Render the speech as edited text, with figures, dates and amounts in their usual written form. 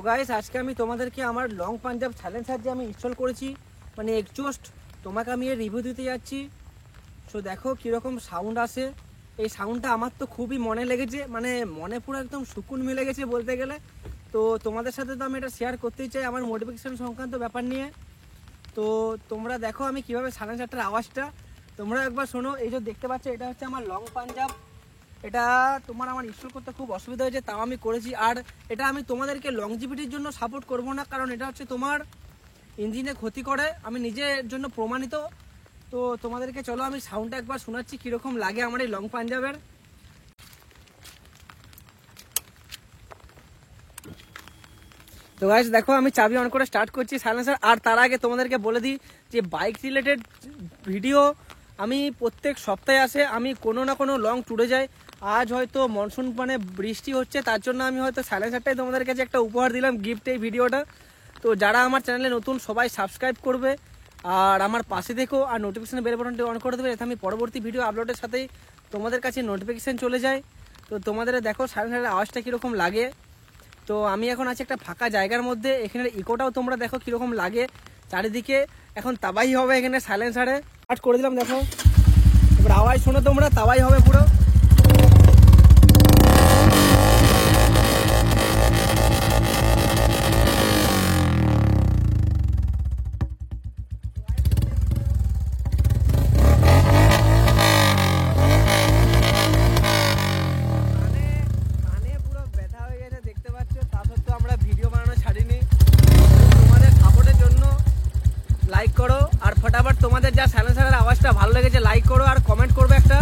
Guys আজকে আমি তোমাদেরকে আমার লং পাঞ্জাব সাইলেন্সার যে আমি ইনস্টল করেছি মানে এক্সজস্ট তোমাকে আমি এর রিভিউ দিতে যাচ্ছি। সো দেখো কীরকম সাউন্ড আসে। এই সাউন্ডটা আমার তো খুবই মনে লেগেছে, মানে মনে পুরো একদম সুকুন মিলে গেছে বলতে গেলে। তো তোমাদের সাথে তো আমি এটা শেয়ার করতেই চাই আমার মডিফিকেশন সংক্রান্ত ব্যাপার নিয়ে। তো তোমরা দেখো আমি কীভাবে সাইলেন্সারটার আওয়াজটা তোমরা একবার শোনো। এই যে দেখতে পাচ্ছ এটা হচ্ছে আমার লং পাঞ্জাব। এটা আমার ইনস্টল করতে খুব অসুবিধা হয়েছে, তাও আমি করেছি। আর এটা আমি তোমাদেরকে লংজিভিটির জন্য সাপোর্ট করব না, কারণ এটা হচ্ছে তোমার ইঞ্জিনে ক্ষতি করে, আমি নিজের জন্য প্রমাণিত। তো তোমাদেরকে চলো আমি সাউন্ডটা একবার শোনাচ্ছি কীরকম লাগে আমার এই লং পাঞ্জাবের। তো গাইস দেখো আমি চাবি অন করে স্টার্ট করছি সাইলেন্সার। আর তার আগে তোমাদেরকে বলে দিই যে বাইক রিলেটেড ভিডিও আমি প্রত্যেক সপ্তাহে আসে, আমি কোনো না কোনো লং ট্যুরে যাই। আজ হয়তো মনসুন মানে বৃষ্টি হচ্ছে, তার জন্য আমি হয়তো সাইলেন্সারটাই তোমাদের কাছে একটা উপহার দিলাম, গিফট এই ভিডিওটা। তো যারা আমার চ্যানেলে নতুন সবাই সাবস্ক্রাইব করবে আর আমার পাশে দেখো, আর নোটিফিকেশন বেল বাটনটি অন করে দেবে, যাতে আমি পরবর্তী ভিডিও আপলোডের সাথেই তোমাদের কাছে নোটিফিকেশন চলে যায়। তো তোমাদের দেখো সাইলেন্সারের আওয়াজটা কীরকম লাগে। তো আমি এখন আছি একটা ফাঁকা জায়গার মধ্যে, এখানে ইকোটাও তোমরা দেখো কীরকম লাগে চারিদিকে। এখন তাবাই হবে এখানে সাইলেন্সারে স্টার্ট করে দিলাম, দেখো এবার আওয়াজ শোনো তোমরা, তাবাই হবে পুরো। লাইক করো আর ফটাফট তোমাদের যা সাইলেন্সারের আওয়াজটা ভালো লেগেছে লাইক করো আর কমেন্ট করবে একটা।